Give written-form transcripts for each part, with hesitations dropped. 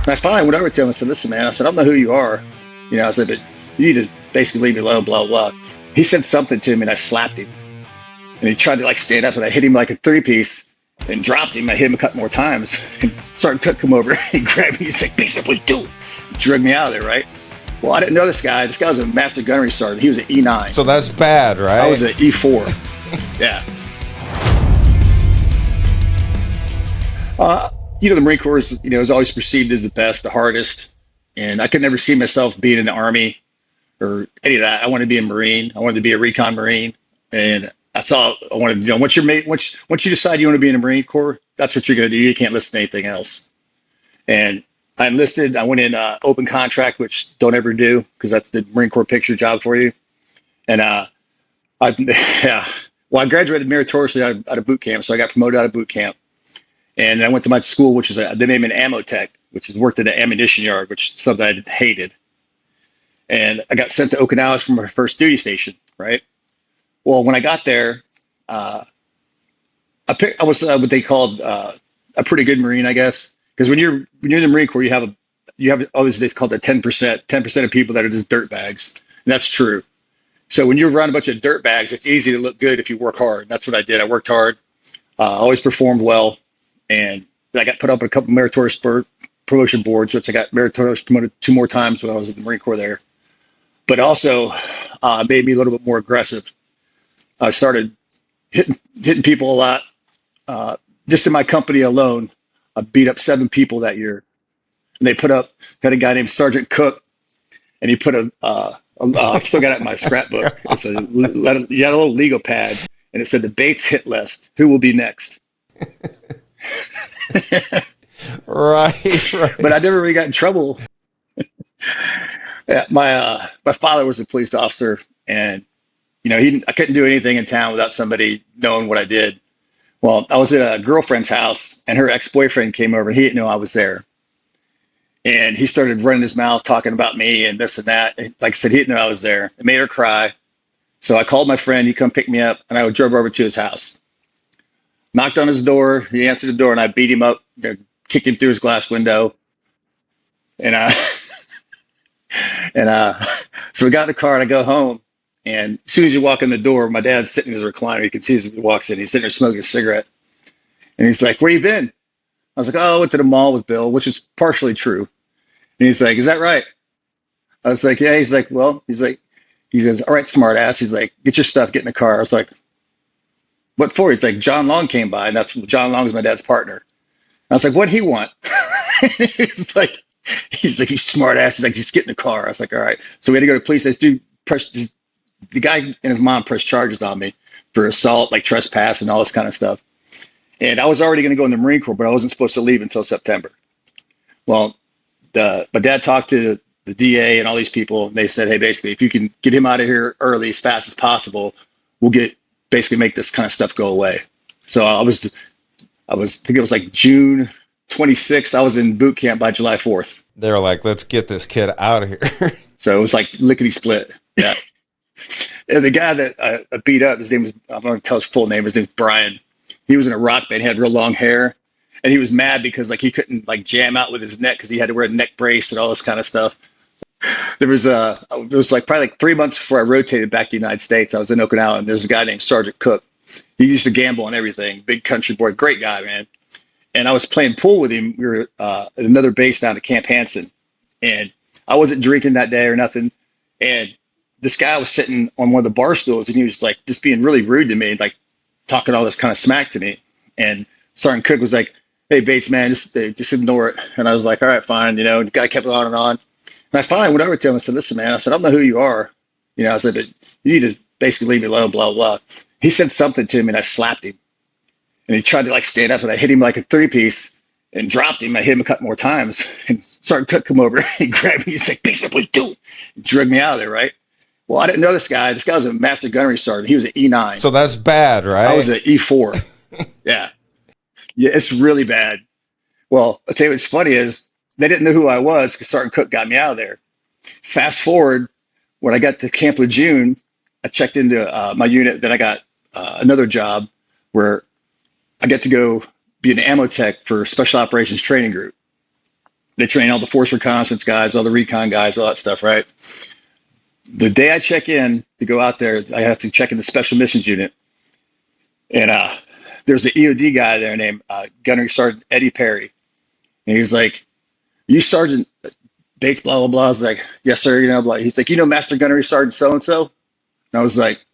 And I finally went over to him and said, listen, man, I said, I don't know who you are. I said, but you need to basically leave me alone, blah, blah, blah. He said something to me and I slapped him. And he tried to like stand up and I hit him like a three piece and dropped him. I hit him a couple more times. And Sergeant Cook come over. He grabbed me. He's like, basically, do. Drug me out of there, right? Well, I didn't know this guy. This guy was a master gunnery sergeant. He was an E9. So that's bad, right? I was an E4. Yeah. Uh, the Marine Corps is always perceived as the best, the hardest. And I could never see myself being in the Army or any of that. I wanted to be a Marine. I wanted to be a recon Marine. And that's all I wanted to do. Once you decide you want to be in the Marine Corps, that's what you're going to do. You can't listen to anything else. And I enlisted. I went in open contract, which don't ever do because that's the Marine Corps picture job for you. And yeah. Well, I graduated meritoriously out of boot camp, so I got promoted out of boot camp. And I went to my school, which is they named an ammo tech, which is worked at an ammunition yard, which is something I hated. And I got sent to Okinawa for my first duty station, right? Well, when I got there, I was what they called a pretty good Marine, I guess, because when you're in the Marine Corps, you have always they called the 10% of people that are just dirt bags, and that's true. So when you're around a bunch of dirt bags, it's easy to look good if you work hard. That's what I did. I worked hard, always performed well, and I got put up on a couple meritorious promotion boards, which I got meritorious promoted 2 more times when I was in the Marine Corps there. But also made me a little bit more aggressive. I started hitting people a lot. Just in my company alone, I beat up 7 people that year. And they had a guy named Sergeant Cook, and he put I still got it in my scrapbook. You had a little legal pad, and it said the Bates hit list. Who will be next? Right. But I never really got in trouble. Yeah, my father was a police officer, and I couldn't do anything in town without somebody knowing what I did. Well, I was at a girlfriend's house, and her ex-boyfriend came over, and he didn't know I was there. And he started running his mouth, talking about me and this and that. And like I said, he didn't know I was there. It made her cry. So I called my friend. He come pick me up, and I drove over to his house. Knocked on his door. He answered the door, and I beat him up, kicked him through his glass window. And so we got in the car, and I go home. And as soon as you walk in the door, my dad's sitting in his recliner. You can see as he walks in. He's sitting there smoking a cigarette. And he's like, where you been? I was like, oh, I went to the mall with Bill, which is partially true. And he's like, is that right? I was like, yeah. He's like, he says, all right, smart ass. He's like, get your stuff, get in the car. I was like, what for? He's like, John Long came by, and John Long is my dad's partner. I was like, what'd he want? he's like, you smart ass. He's like, just get in the car. I was like, all right. So we had to go to the police. The guy and his mom pressed charges on me for assault, like trespass and all this kind of stuff. And I was already going to go in the Marine Corps, but I wasn't supposed to leave until September. Well, my dad talked to the DA and all these people, and they said, hey, basically, if you can get him out of here early, as fast as possible, we'll basically make this kind of stuff go away. So I think it was like June 26th. I was in boot camp by July 4th. They were like, let's get this kid out of here. So it was like lickety split. Yeah. And the guy that I beat up, I'm going to tell his full name. His name's Brian. He was in a rock band. He had real long hair, and he was mad because like he couldn't like jam out with his neck because he had to wear a neck brace and all this kind of stuff. It was like probably like 3 months before I rotated back to the United States. I was in Okinawa, and there's a guy named Sergeant Cook. He used to gamble on everything. Big country boy, great guy, man. And I was playing pool with him. We were at another base down at Camp Hansen, and I wasn't drinking that day or nothing. And this guy was sitting on one of the bar stools, and he was like just being really rude to me, like talking all this kind of smack to me. And Sergeant Cook was like, hey, Bates, man, just ignore it. And I was like, all right, fine. The guy kept on and on. And I finally went over to him and said, listen, man, I said, I don't know who you are. I said, but you need to basically leave me alone, blah, blah. He said something to me, and I slapped him. And he tried to like stand up, and I hit him like a three piece and dropped him. I hit him a couple more times. And Sergeant Cook come over, he grabbed me. He's like, basically, do. Drug me out of there, right? Well, I didn't know this guy. This guy was a master gunnery sergeant. He was an E9. So that's bad, right? I was an E4. Yeah. Yeah, it's really bad. Well, I'll tell you what's funny is they didn't know who I was because Sergeant Cook got me out of there. Fast forward, when I got to Camp Lejeune, I checked into my unit. Then I got another job where I get to go be an ammo tech for Special Operations Training Group. They train all the force reconnaissance guys, all the recon guys, all that stuff, right? The day I check in to go out there, I have to check in the special missions unit. And there's an EOD guy there named Gunnery Sergeant Eddie Perry. And he's like, you Sergeant Bates, blah, blah, blah. I was like, yes, sir. Blah. He's like, Master Gunnery Sergeant so-and-so? And I was like,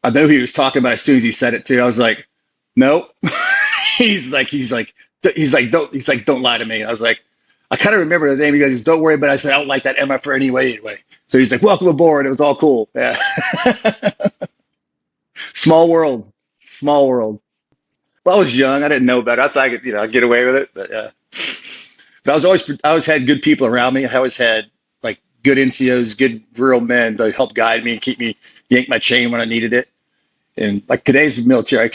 I know who he was talking about as soon as he said it too. I was like, no. Don't lie to me. I was like, I kind of remember the name. He goes, don't worry, but I said, I don't like that MFR anyway. So he's like, welcome aboard. It was all cool. Yeah. Small world. Small world. Well, I was young. I didn't know better. I thought I could, I'd get away with it. But yeah. But I always had good people around me. I always had like good NCOs, good real men to help guide me and keep me, yank my chain when I needed it. And like today's military,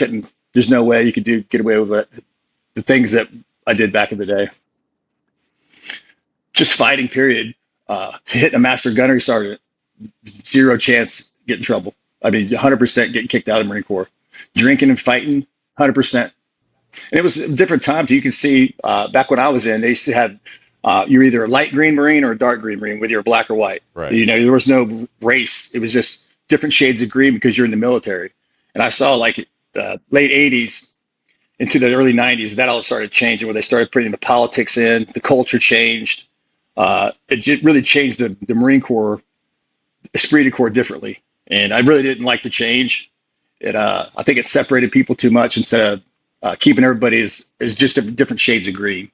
there's no way you could get away with it. The things that I did back in the day. Just fighting, period. Hitting a master gunnery sergeant, zero chance get in trouble. I mean, 100% getting kicked out of the Marine Corps. Drinking and fighting, 100%. And it was different times. You can see back when I was in, they used to have you're either a light green Marine or a dark green Marine, whether you're black or white. Right. There was no race. It was just different shades of green because you're in the military. And I saw like late 80s into the early 90s, that all started changing where they started putting the politics in, the culture changed. It really changed the Marine Corps, esprit de corps differently. And I really didn't like the change. I think it separated people too much instead of keeping everybody as just different shades of green.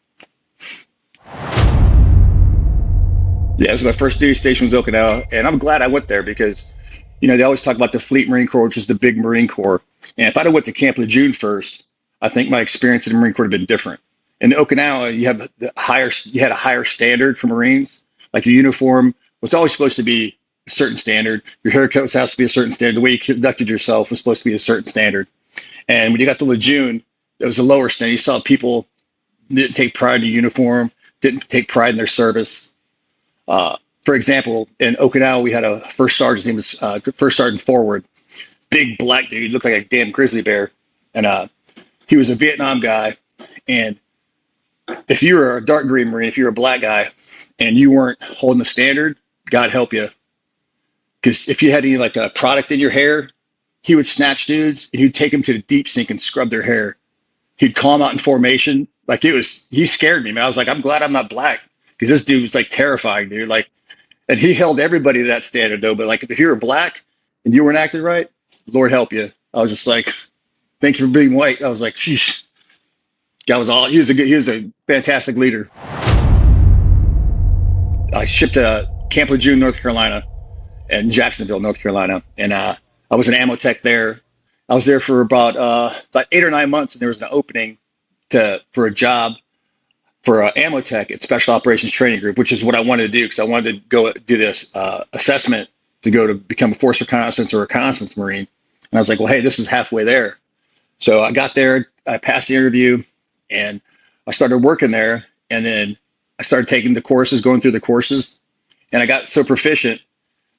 Yeah, so my first duty station was Okinawa, and I'm glad I went there because, they always talk about the Fleet Marine Corps, which is the big Marine Corps. And if I'd have went to Camp Lejeune first, I think my experience in the Marine Corps would have been different. In Okinawa, you had a higher standard for Marines. Like your uniform was always supposed to be a certain standard. Your haircut has to be a certain standard. The way you conducted yourself was supposed to be a certain standard. And when you got to Lejeune, it was a lower standard. You saw people didn't take pride in the uniform, didn't take pride in their service. For example, in Okinawa, we had a first sergeant. His name was First Sergeant Forward. Big black dude. He looked like a damn grizzly bear. And he was a Vietnam guy. And if you were a dark green Marine, if you were a black guy, and you weren't holding the standard, God help you. Because if you had any like a product in your hair, he would snatch dudes and he'd take them to the deep sink and scrub their hair. He'd call them out in formation. Like he scared me, man. I was like, I'm glad I'm not black because this dude was like terrifying, dude. Like, and he held everybody to that standard though. But like, if you were black and you weren't acting right, Lord help you. I was just like, thank you for being white. I was like, sheesh. He was a fantastic leader. I shipped to Camp Lejeune, North Carolina, and Jacksonville, North Carolina, and I was an ammo tech there. I was there for about 8 or 9 months, and there was an opening for a job for an ammo tech at Special Operations Training Group, which is what I wanted to do because I wanted to go do this assessment to go to become a force reconnaissance or reconnaissance Marine. And I was like, well, hey, this is halfway there. So I got there, I passed the interview, and I started working there. And then I started taking the courses, going through the courses, and I got so proficient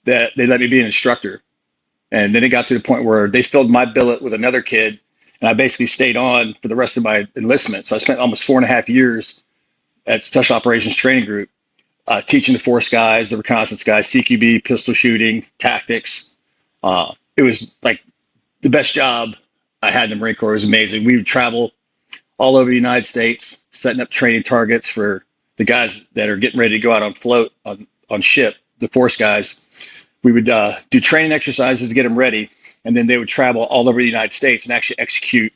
that they let me be an instructor. And then it got to the point where they filled my billet with another kid, and I basically stayed on for the rest of my enlistment. So I spent almost 4.5 years at Special Operations Training Group, teaching the force guys, the reconnaissance guys, CQB, pistol shooting, tactics. It was like the best job I had in the Marine Corps. It was amazing. We would travel all over the United States, setting up training targets for the guys that are getting ready to go out on float on ship, the force guys. We would do training exercises to get them ready, and then they would travel all over the United States and actually execute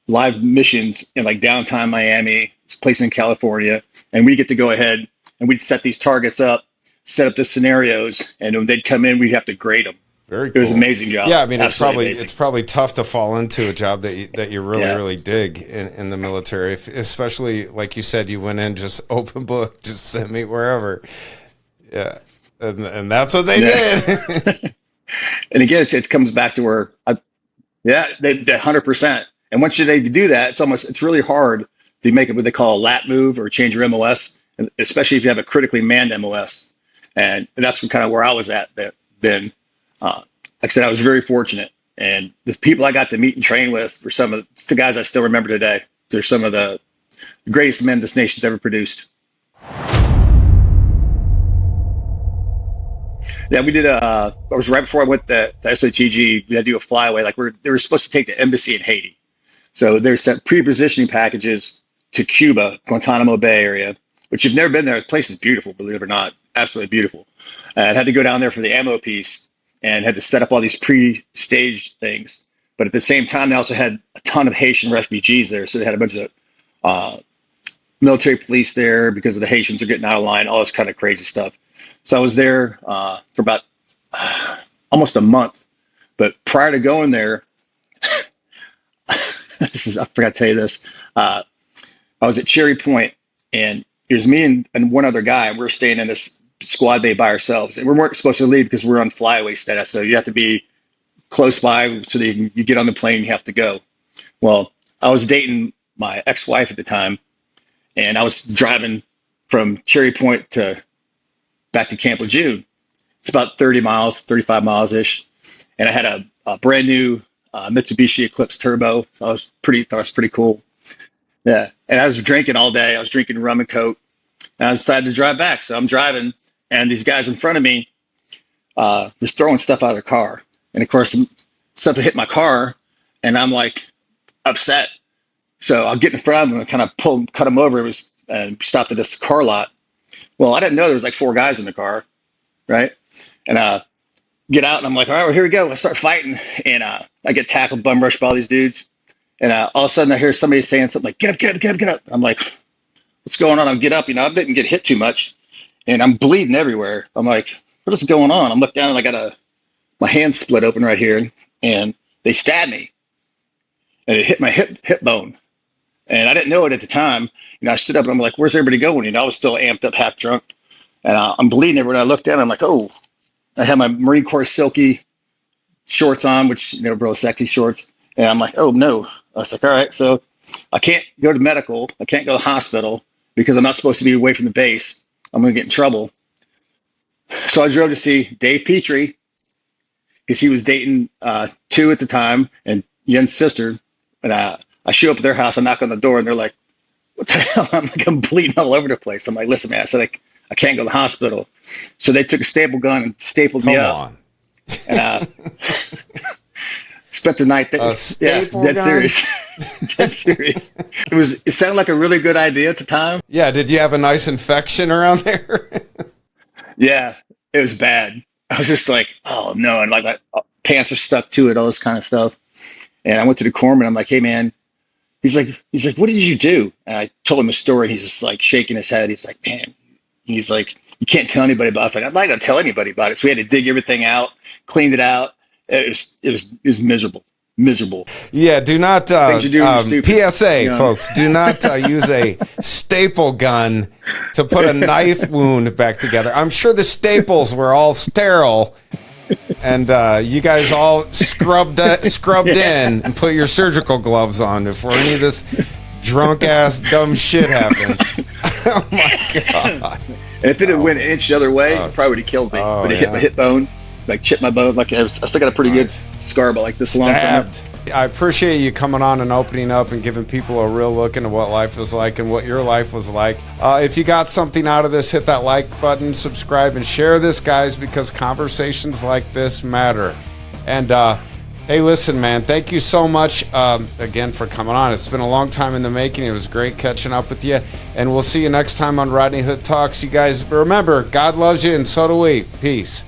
live missions in like downtown Miami, places in California, and we get to go ahead and we'd set these targets up, set up the scenarios, and when they'd come in, we'd have to grade them. Very cool. It was an amazing job. Yeah, I mean, Absolutely it's probably tough to fall into a job that you really really dig in the military, especially like you said, you went in just open book, just send me wherever. Yeah, and that's what they did. And again, it comes back to where, they 100%. And once they do that, it's really hard to make it what they call a lat move or change your MOS, and especially if you have a critically manned MOS. And that's kind of where I was at then. Like I said, I was very fortunate, and the people I got to meet and train with were some of the guys I still remember today. They're some of the greatest men this nation's ever produced. Yeah, we did I was right before I went to SOTG. We had to do a flyaway. Like they were supposed to take the embassy in Haiti. So they sent pre-positioning packages to Cuba, Guantanamo Bay area, which you've never been there. The place is beautiful, believe it or not, absolutely beautiful. I had to go down there for the ammo piece and had to set up all these pre-staged things. But at the same time, they also had a ton of Haitian refugees there. So they had a bunch of uh, military police there because of the Haitians are getting out of line, all this kind of crazy stuff. So I was there for about almost a month. But prior to going there, I forgot to tell you this. I was at Cherry Point, and it was me and one other guy, and we were staying in this squad bay by ourselves. And we weren't supposed to leave because we're on flyaway status, so you have to be close by so that you get on the plane, you have to go. Well, I was dating my ex-wife at the time, and I was driving from Cherry Point to back to Camp Lejeune. It's about 30 miles, 35 miles ish, and I had a brand new Mitsubishi Eclipse Turbo, so thought it was pretty cool. Yeah, and I was drinking all day. I was drinking rum and coke, and I decided to drive back. So I'm driving, and these guys in front of me was throwing stuff out of their car, and of course, stuff hit my car, and I'm like upset. So I'll get in front of them and kind of cut them over. It was stopped at this car lot. Well, I didn't know there was like four guys in the car, right? And get out, and I'm like, all right, well, here we go. I start fighting, and I get tackled, bum rushed by all these dudes. And all of a sudden, I hear somebody saying something like, "Get up, get up, get up, get up." I'm like, "What's going on?" I get up, I didn't get hit too much, and I'm bleeding everywhere. I'm like, "What is going on?" I'm looking down, and I got my hand split open right here, and they stabbed me, and it hit my hip bone. And I didn't know it at the time. I stood up, and I'm like, "Where's everybody going?" I was still amped up, half drunk, and I'm bleeding everywhere. And I looked down, and I'm like, "Oh." I had my Marine Corps silky shorts on, which real sexy shorts, and I'm like, "Oh no." I was like, "All right, so I can't go to medical. I can't go to the hospital because I'm not supposed to be away from the base. I'm going to get in trouble." So I drove to see Dave Petrie because he was dating two at the time and Yen's sister. And I show up at their house. I knock on the door, and they're like, "What the hell?" I'm like, I'm bleeding all over the place. I'm like, "Listen, man," I said, I can't go to the hospital. So they took a staple gun and stapled me up. On. And spent the night there. Dead serious. Dead serious. It sounded like a really good idea at the time. Yeah, did you have a nice infection around there? Yeah, it was bad. I was just like, "Oh no," and like my pants were stuck to it, all this kind of stuff. And I went to the corpsman. I'm like, "Hey man," he's like, "What did you do?" And I told him a story. He's just like shaking his head. He's like, "Man," he's like, "You can't tell anybody about it." I was like, "I'm not gonna tell anybody about it." So we had to dig everything out, cleaned it out. It was miserable. Yeah, do not PSA, know? folks, do not use a staple gun to put a knife wound back together. I'm sure the staples were all sterile, and you guys all scrubbed in and put your surgical gloves on before any of this drunk ass dumb shit happened. Oh my god! And if it had went an inch the other way, it probably would have killed me. But it hit my hip bone, like chipped my bone. Like I still got a pretty good scar, but like this long from it. I appreciate you coming on and opening up and giving people a real look into what life was like and what your life was like. If you got something out of this, hit that like button, subscribe, and share this, guys, because conversations like this matter. And hey, listen, man, thank you so much again for coming on. It's been a long time in the making. It was great catching up with you. And we'll see you next time on Rodney Hood Talks. You guys, remember, God loves you, and so do we. Peace.